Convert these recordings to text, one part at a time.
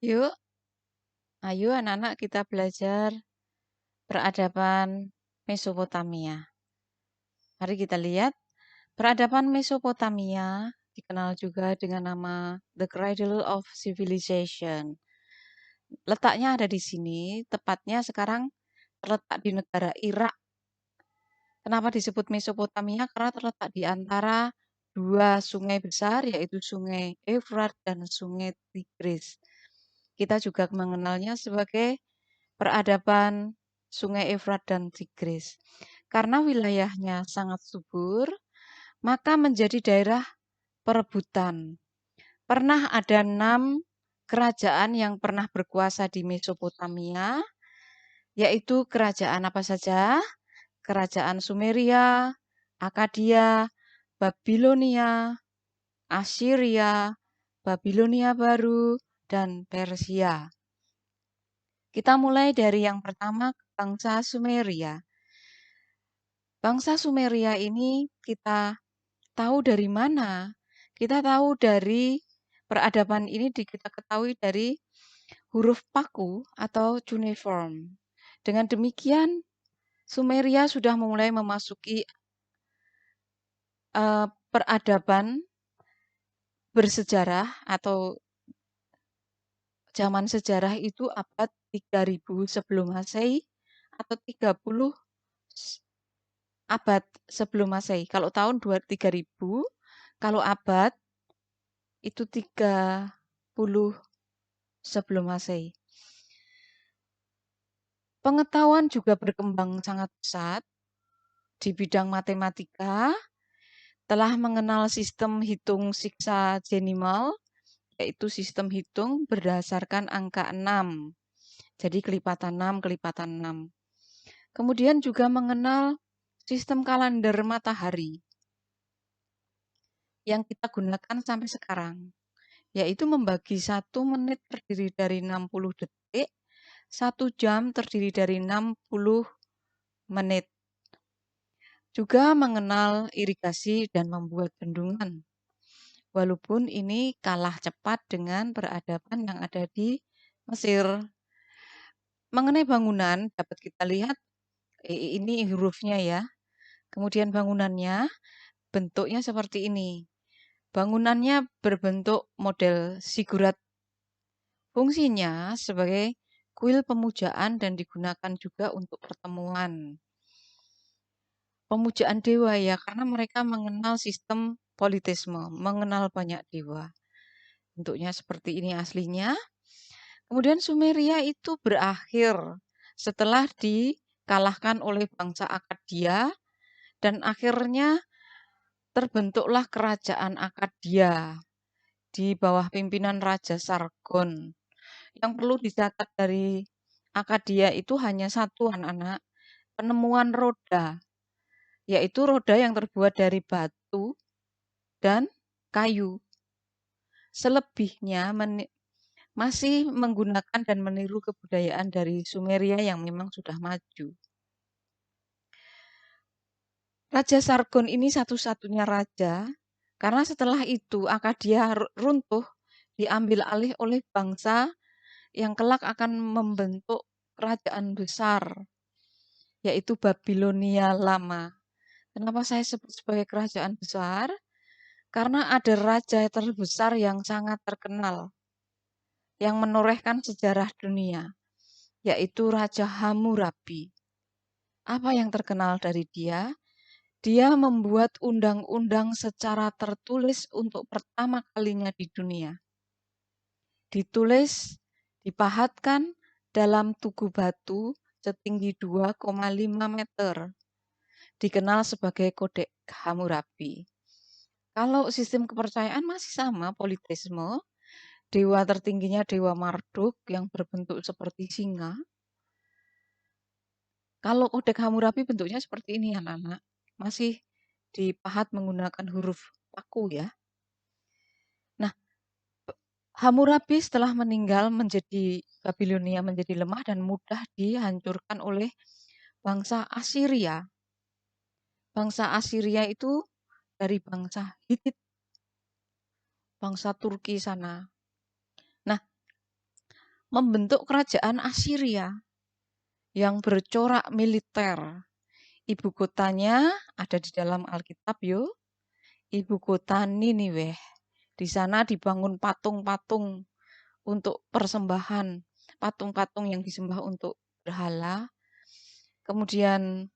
Yuk, ayo anak-anak kita belajar peradaban Mesopotamia. Mari kita lihat peradaban Mesopotamia dikenal juga dengan nama The Cradle of Civilization. Letaknya ada di sini, tepatnya sekarang terletak di negara Irak. Kenapa disebut Mesopotamia? Karena terletak di antara dua sungai besar, yaitu Sungai Efrat dan Sungai Tigris. Kita juga mengenalnya sebagai peradaban Sungai Efrat dan Tigris. Karena wilayahnya sangat subur, maka menjadi daerah perebutan. Pernah ada 6 kerajaan yang pernah berkuasa di Mesopotamia, yaitu kerajaan apa saja? Kerajaan Sumeria, Akadia, Babilonia, Assyria, Babilonia Baru, dan Persia. Kita mulai dari yang pertama, bangsa Sumeria. Bangsa Sumeria ini kita tahu dari mana? Kita tahu dari peradaban ini kita ketahui dari huruf paku atau cuneiform. Dengan demikian, Sumeria sudah mulai memasuki peradaban bersejarah atau zaman sejarah itu abad 3000 sebelum Masehi atau 30 abad sebelum Masehi. Kalau tahun 3000, kalau abad itu 30 sebelum Masehi. Pengetahuan juga berkembang sangat pesat di bidang matematika, telah mengenal sistem hitung seksadesimal, yaitu sistem hitung berdasarkan angka 6. Jadi kelipatan 6, kelipatan 6. Kemudian juga mengenal sistem kalender matahari yang kita gunakan sampai sekarang, yaitu membagi 1 menit terdiri dari 60 detik, 1 jam terdiri dari 60 menit. Juga mengenal irigasi dan membuat bendungan. Walaupun ini kalah cepat dengan peradaban yang ada di Mesir. Mengenai bangunan, dapat kita lihat ini hurufnya ya. Kemudian bangunannya bentuknya seperti ini. Bangunannya berbentuk model zigurat. Fungsinya sebagai kuil pemujaan dan digunakan juga untuk pertemuan. Pemujaan dewa ya, karena mereka mengenal sistem politisme, mengenal banyak dewa. Bentuknya seperti ini aslinya. Kemudian Sumeria itu berakhir setelah dikalahkan oleh bangsa Akadia dan akhirnya terbentuklah kerajaan Akadia di bawah pimpinan Raja Sargon. Yang perlu dicatat dari Akadia itu hanya satu anak-anak, penemuan roda, yaitu roda yang terbuat dari batu dan kayu. Selebihnya masih menggunakan dan meniru kebudayaan dari Sumeria yang memang sudah maju. Raja Sargon ini satu-satunya raja, karena setelah itu Akadia runtuh, diambil alih oleh bangsa yang kelak akan membentuk kerajaan besar, yaitu Babilonia Lama. Kenapa saya sebut sebagai kerajaan besar? Karena ada raja terbesar yang sangat terkenal, yang menorehkan sejarah dunia, yaitu Raja Hammurabi. Apa yang terkenal dari dia? Dia membuat undang-undang secara tertulis untuk pertama kalinya di dunia. Ditulis, dipahatkan dalam tugu batu setinggi 2,5 meter. Dikenal sebagai Kodeks Hammurabi. Kalau sistem kepercayaan masih sama, politisme. Dewa tertingginya Dewa Marduk yang berbentuk seperti singa. Kalau Kodeks Hammurabi bentuknya seperti ini anak-anak. Masih dipahat menggunakan huruf paku ya. Nah, Hammurabi setelah meninggal Babilonia menjadi lemah dan mudah dihancurkan oleh bangsa Assyria. Bangsa Assyria itu dari bangsa Hittite, bangsa Turki sana. Nah, membentuk kerajaan Assyria yang bercorak militer. Ibu kotanya ada di dalam Alkitab yo, ibu kota Niniweh. Di sana dibangun patung-patung untuk persembahan, patung-patung yang disembah untuk berhala. Kemudian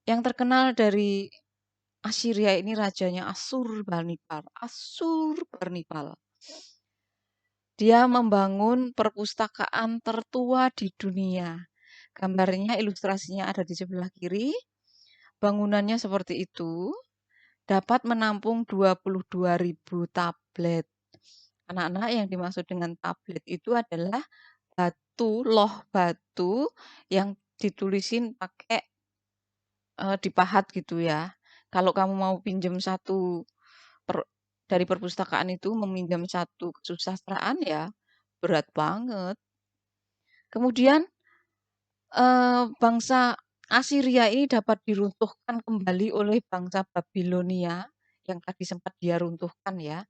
yang terkenal dari Assyria ini rajanya Asurbanipal. Asurbanipal. Dia membangun perpustakaan tertua di dunia. Gambarnya, ilustrasinya ada di sebelah kiri. Bangunannya seperti itu. Dapat menampung 22.000 tablet. Anak-anak, yang dimaksud dengan tablet itu adalah loh batu yang ditulisin pakai dipahat gitu ya. Kalau kamu mau pinjam satu dari perpustakaan itu, meminjam satu kesusastraan ya berat banget. Kemudian bangsa Assyria ini dapat diruntuhkan kembali oleh bangsa Babilonia yang tadi sempat dia runtuhkan ya.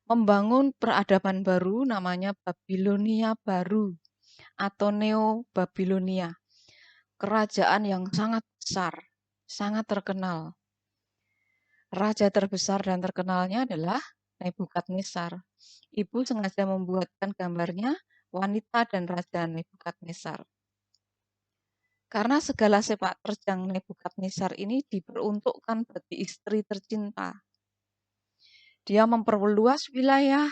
Membangun peradaban baru namanya Babilonia baru atau Neo Babilonia. Kerajaan yang sangat besar, sangat terkenal. Raja terbesar dan terkenalnya adalah Nebukadnezar. Ibu sengaja membuatkan gambarnya wanita dan Raja Nebukadnezar. Karena segala sepak terjang Nebukadnezar ini diperuntukkan bagi istri tercinta. Dia memperluas wilayah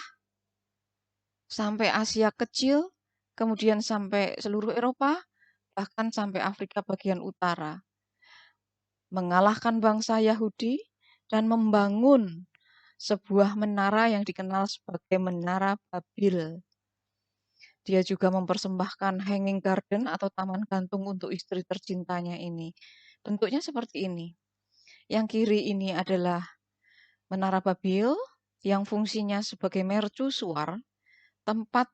sampai Asia kecil, kemudian sampai seluruh Eropa, bahkan sampai Afrika bagian utara. Mengalahkan bangsa Yahudi dan membangun sebuah menara yang dikenal sebagai Menara Babil. Dia juga mempersembahkan hanging garden atau taman gantung untuk istri tercintanya ini. Bentuknya seperti ini. Yang kiri ini adalah Menara Babil yang fungsinya sebagai mercusuar, tempat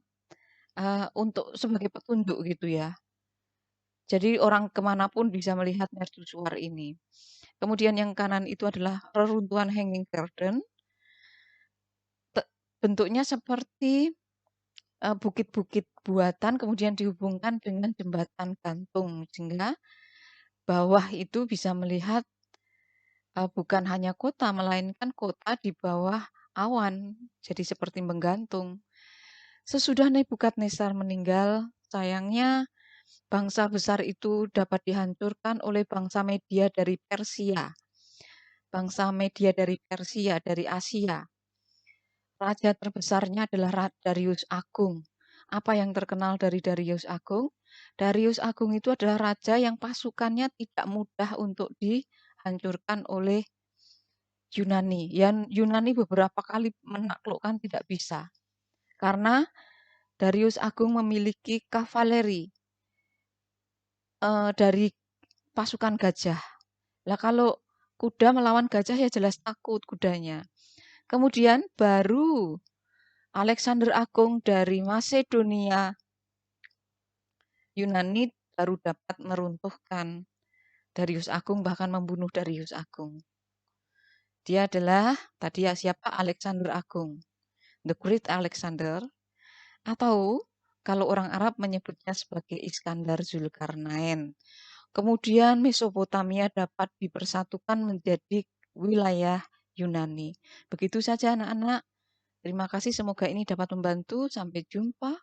untuk sebagai petunjuk gitu ya. Jadi orang kemanapun bisa melihat mercusuar ini. Kemudian yang kanan itu adalah reruntuhan hanging garden. Bentuknya seperti bukit-bukit buatan kemudian dihubungkan dengan jembatan gantung sehingga bawah itu bisa melihat bukan hanya kota melainkan kota di bawah awan, jadi seperti menggantung. Sesudah Nebukadnezar meninggal, sayangnya bangsa besar itu dapat dihancurkan oleh bangsa Media dari Persia. Bangsa Media dari Persia, dari Asia. Raja terbesarnya adalah Darius Agung. Apa yang terkenal dari Darius Agung? Darius Agung itu adalah raja yang pasukannya tidak mudah untuk dihancurkan oleh Yunani. Yang Yunani beberapa kali menaklukkan tidak bisa. Karena Darius Agung memiliki kavaleri dari pasukan gajah. Lah kalau kuda melawan gajah ya jelas takut kudanya. Kemudian baru Alexander Agung dari Macedonia, Yunani baru dapat meruntuhkan Darius Agung, bahkan membunuh Darius Agung. Dia adalah tadi ya siapa? Alexander Agung, the Great Alexander, atau kalau orang Arab menyebutnya sebagai Iskandar Zulkarnain. Kemudian Mesopotamia dapat dipersatukan menjadi wilayah Yunani. Begitu saja anak-anak. Terima kasih, semoga ini dapat membantu. Sampai jumpa.